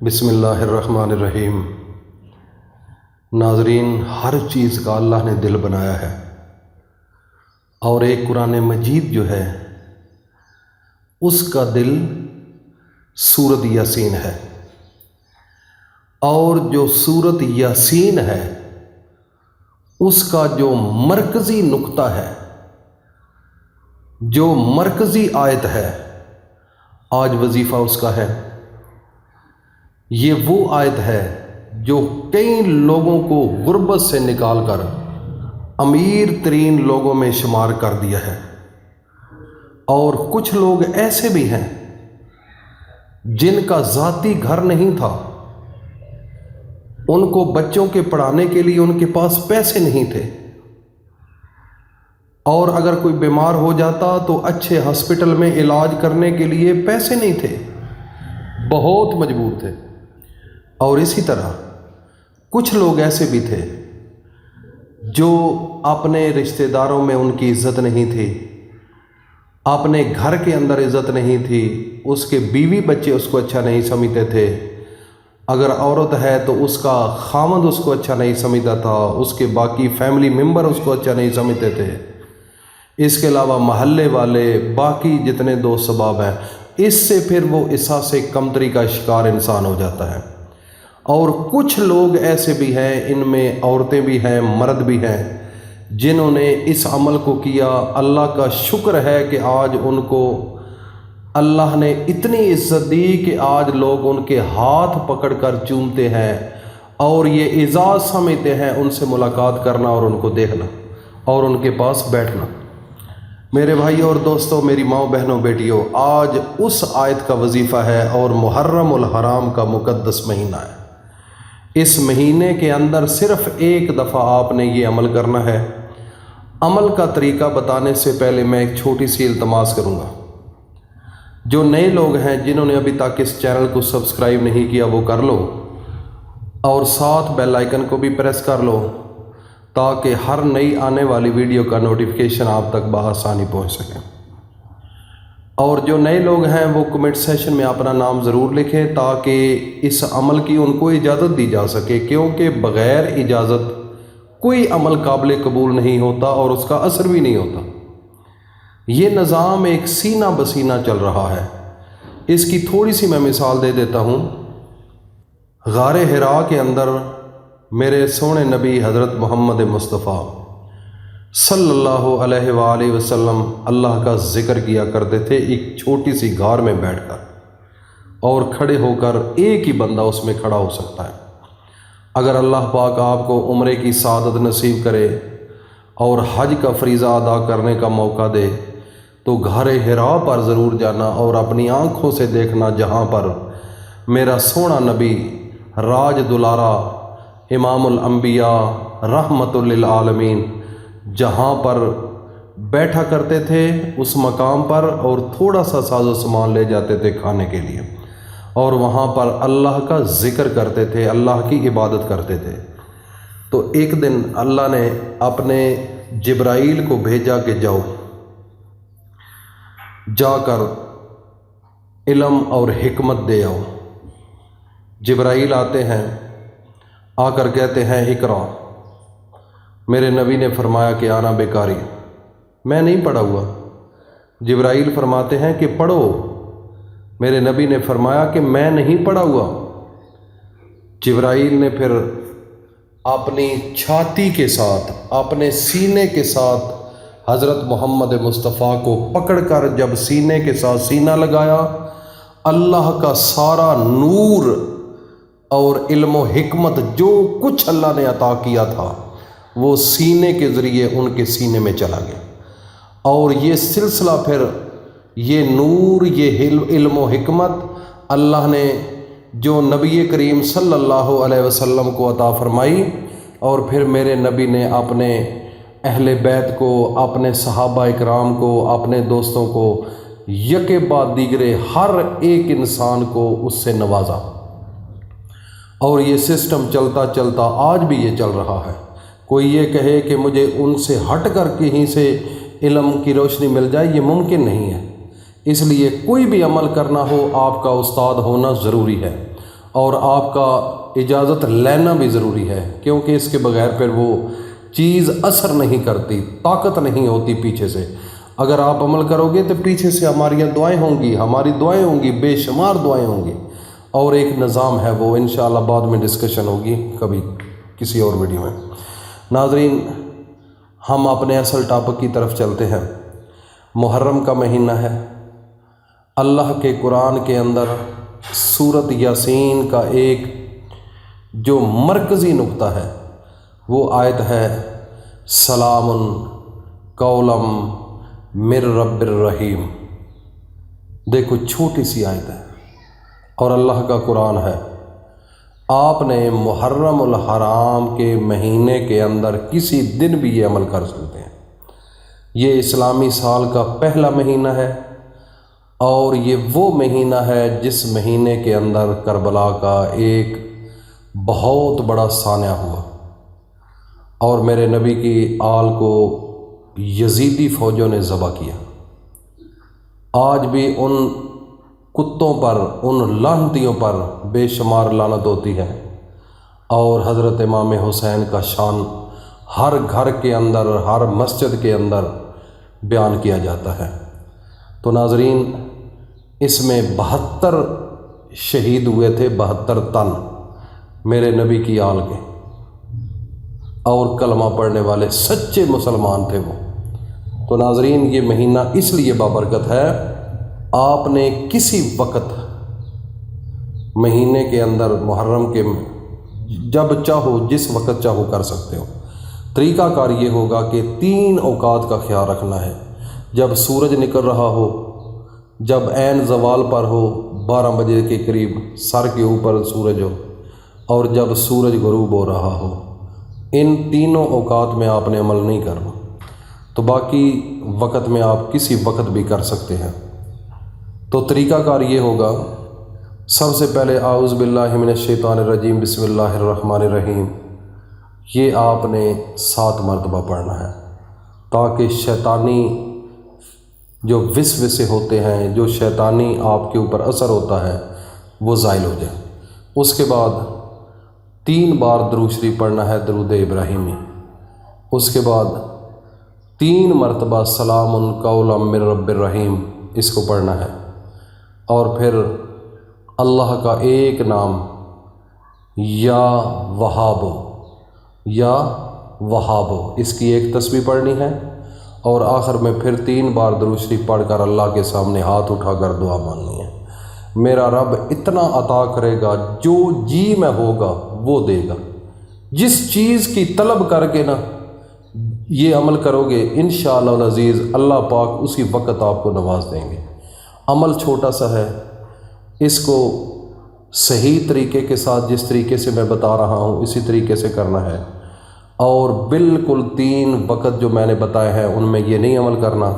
بسم اللہ الرحمن الرحیم۔ ناظرین، ہر چیز کا اللہ نے دل بنایا ہے، اور ایک قرآن مجید جو ہے اس کا دل سورۃ یاسین ہے، اور جو سورۃ یاسین ہے اس کا جو مرکزی نقطہ ہے، جو مرکزی آیت ہے، آج وظیفہ اس کا ہے۔ یہ وہ آیت ہے جو کئی لوگوں کو غربت سے نکال کر امیر ترین لوگوں میں شمار کر دیا ہے، اور کچھ لوگ ایسے بھی ہیں جن کا ذاتی گھر نہیں تھا، ان کو بچوں کے پڑھانے کے لیے ان کے پاس پیسے نہیں تھے، اور اگر کوئی بیمار ہو جاتا تو اچھے ہاسپٹل میں علاج کرنے کے لیے پیسے نہیں تھے، بہت مجبور تھے۔ اور اسی طرح کچھ لوگ ایسے بھی تھے جو اپنے رشتہ داروں میں ان کی عزت نہیں تھی، اپنے گھر کے اندر عزت نہیں تھی، اس کے بیوی بچے اس کو اچھا نہیں سمجھتے تھے، اگر عورت ہے تو اس کا خامند اس کو اچھا نہیں سمجھتا تھا، اس کے باقی فیملی ممبر اس کو اچھا نہیں سمجھتے تھے، اس کے علاوہ محلے والے، باقی جتنے دوست احباب ہیں، اس سے پھر وہ احساس کمتری کا شکار انسان ہو جاتا ہے۔ اور کچھ لوگ ایسے بھی ہیں، ان میں عورتیں بھی ہیں، مرد بھی ہیں، جنہوں نے اس عمل کو کیا۔ اللہ کا شکر ہے کہ آج ان کو اللہ نے اتنی عزت دی کہ آج لوگ ان کے ہاتھ پکڑ کر چومتے ہیں، اور یہ اعزاز سمجھتے ہیں ان سے ملاقات کرنا اور ان کو دیکھنا اور ان کے پاس بیٹھنا۔ میرے بھائیوں اور دوستوں، میری ماؤں، بہنوں، بیٹیوں، آج اس آیت کا وظیفہ ہے، اور محرم الحرام کا مقدس مہینہ ہے۔ اس مہینے کے اندر صرف ایک دفعہ آپ نے یہ عمل کرنا ہے۔ عمل کا طریقہ بتانے سے پہلے میں ایک چھوٹی سی التماس کروں گا۔ جو نئے لوگ ہیں، جنہوں نے ابھی تک اس چینل کو سبسکرائب نہیں کیا، وہ کر لو، اور ساتھ بیل آئیکن کو بھی پریس کر لو، تاکہ ہر نئی آنے والی ویڈیو کا نوٹیفیکیشن آپ تک بآسانی پہنچ سکے۔ اور جو نئے لوگ ہیں وہ کمنٹ سیشن میں اپنا نام ضرور لکھیں، تاکہ اس عمل کی ان کو اجازت دی جا سکے، کیونکہ بغیر اجازت کوئی عمل قابل قبول نہیں ہوتا اور اس کا اثر بھی نہیں ہوتا۔ یہ نظام ایک سینہ بسینہ چل رہا ہے۔ اس کی تھوڑی سی میں مثال دے دیتا ہوں۔ غار حراء کے اندر میرے سونے نبی حضرت محمد مصطفیٰ صلی اللہ علیہ وآلہ وسلم اللہ کا ذکر کیا کرتے تھے، ایک چھوٹی سی غار میں بیٹھ کر، اور کھڑے ہو کر ایک ہی بندہ اس میں کھڑا ہو سکتا ہے۔ اگر اللہ پاک آپ کو عمرے کی سعادت نصیب کرے اور حج کا فریضہ ادا کرنے کا موقع دے تو غار حراء پر ضرور جانا اور اپنی آنکھوں سے دیکھنا، جہاں پر میرا سونا نبی، راج دلارا، امام الانبیاء، رحمت للعالمین، جہاں پر بیٹھا کرتے تھے اس مقام پر، اور تھوڑا سا ساز و سامان لے جاتے تھے کھانے کے لیے، اور وہاں پر اللہ کا ذکر کرتے تھے، اللہ کی عبادت کرتے تھے۔ تو ایک دن اللہ نے اپنے جبرائیل کو بھیجا کہ جا کر علم اور حکمت دے آؤ۔ جبرائیل آتے ہیں، آ کر کہتے ہیں اقرا۔ میرے نبی نے فرمایا کہ آنا بیکاری، میں نہیں پڑھا ہوا۔ جبرائیل فرماتے ہیں کہ پڑھو۔ میرے نبی نے فرمایا کہ میں نہیں پڑھا ہوا۔ جبرائیل نے پھر اپنی چھاتی کے ساتھ، اپنے سینے کے ساتھ حضرت محمد مصطفیٰ کو پکڑ کر جب سینے کے ساتھ سینہ لگایا، اللہ کا سارا نور اور علم و حکمت جو کچھ اللہ نے عطا کیا تھا وہ سینے کے ذریعے ان کے سینے میں چلا گیا، اور یہ سلسلہ پھر یہ نور، یہ علم و حکمت اللہ نے جو نبی کریم صلی اللہ علیہ وسلم کو عطا فرمائی، اور پھر میرے نبی نے اپنے اہل بیت کو، اپنے صحابہ اکرام کو، اپنے دوستوں کو یکے بعد دیگرے ہر ایک انسان کو اس سے نوازا، اور یہ سسٹم چلتا چلتا آج بھی یہ چل رہا ہے۔ کوئی یہ کہے کہ مجھے ان سے ہٹ کر کہیں سے علم کی روشنی مل جائے، یہ ممکن نہیں ہے۔ اس لیے کوئی بھی عمل کرنا ہو، آپ کا استاد ہونا ضروری ہے، اور آپ کا اجازت لینا بھی ضروری ہے، کیونکہ اس کے بغیر پھر وہ چیز اثر نہیں کرتی، طاقت نہیں ہوتی پیچھے سے۔ اگر آپ عمل کرو گے تو پیچھے سے ہماری دعائیں ہوں گی، ہماری دعائیں ہوں گی، بے شمار دعائیں ہوں گی۔ اور ایک نظام ہے، وہ انشاءاللہ بعد میں ڈسکشن ہوگی کبھی کسی اور ویڈیو میں۔ ناظرین، ہم اپنے اصل ٹاپک کی طرف چلتے ہیں۔ محرم کا مہینہ ہے۔ اللہ کے قرآن کے اندر سورۃ یاسین کا ایک جو مرکزی نقطہ ہے وہ آیت ہے سلام قولا من رب الرحیم۔ دیکھو چھوٹی سی آیت ہے اور اللہ کا قرآن ہے۔ آپ نے محرم الحرام کے مہینے کے اندر کسی دن بھی یہ عمل کر سکتے ہیں۔ یہ اسلامی سال کا پہلا مہینہ ہے اور یہ وہ مہینہ ہے جس مہینے کے اندر کربلا کا ایک بہت بڑا سانحہ ہوا اور میرے نبی کی آل کو یزیدی فوجوں نے ذبح کیا۔ آج بھی ان کتوں پر، ان لعنتیوں پر بے شمار لعنت ہوتی ہے، اور حضرت امام حسین کا شان ہر گھر کے اندر، ہر مسجد کے اندر بیان کیا جاتا ہے۔ تو ناظرین، اس میں 72 شہید ہوئے تھے، 72 تن میرے نبی کی آل کے، اور کلمہ پڑھنے والے سچے مسلمان تھے وہ۔ تو ناظرین، یہ مہینہ اس لیے بابرکت ہے، آپ نے کسی وقت مہینے کے اندر محرم کے جب چاہو، جس وقت چاہو کر سکتے ہو۔ طریقہ کار یہ ہوگا کہ 3 اوقات کا خیال رکھنا ہے۔ جب سورج نکل رہا ہو، جب عین زوال پر ہو 12 بجے کے قریب سر کے اوپر سورج ہو، اور جب سورج غروب ہو رہا ہو، ان تینوں اوقات میں آپ نے عمل نہیں کرنا۔ تو باقی وقت میں آپ کسی وقت بھی کر سکتے ہیں۔ تو طریقہ کار یہ ہوگا، سب سے پہلے اعوذ باللہ من الشیطان الرجیم بسم اللہ الرحمن الرحیم، یہ آپ نے 7 مرتبہ پڑھنا ہے، تاکہ شیطانی جو وسوسے ہوتے ہیں، جو شیطانی آپ کے اوپر اثر ہوتا ہے، وہ زائل ہو جائے۔ اس کے بعد 3 بار درود شریف پڑھنا ہے، درود ابراہیمی۔ اس کے بعد 3 مرتبہ سلام قولا من رب الرحیم، اس کو پڑھنا ہے، اور پھر اللہ کا ایک نام یا وہاب، اس کی ایک تسبیح پڑھنی ہے، اور آخر میں پھر 3 بار درود شریف پڑھ کر اللہ کے سامنے ہاتھ اٹھا کر دعا مانگنی ہے۔ میرا رب اتنا عطا کرے گا، جو جی میں ہوگا وہ دے گا۔ جس چیز کی طلب کر کے نا یہ عمل کرو گے، انشاءاللہ العزیز اللہ پاک اسی وقت آپ کو نواز دیں گے۔ عمل چھوٹا سا ہے، اس کو صحیح طریقے کے ساتھ، جس طریقے سے میں بتا رہا ہوں اسی طریقے سے کرنا ہے، اور بالکل 3 وقت جو میں نے بتائے ہیں ان میں یہ نہیں عمل کرنا۔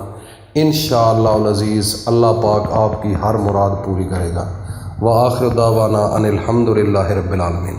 انشاءاللہ العزیز اللہ پاک آپ کی ہر مراد پوری کرے گا۔ وآخر دعوانا ان الحمد للہ رب العالمین۔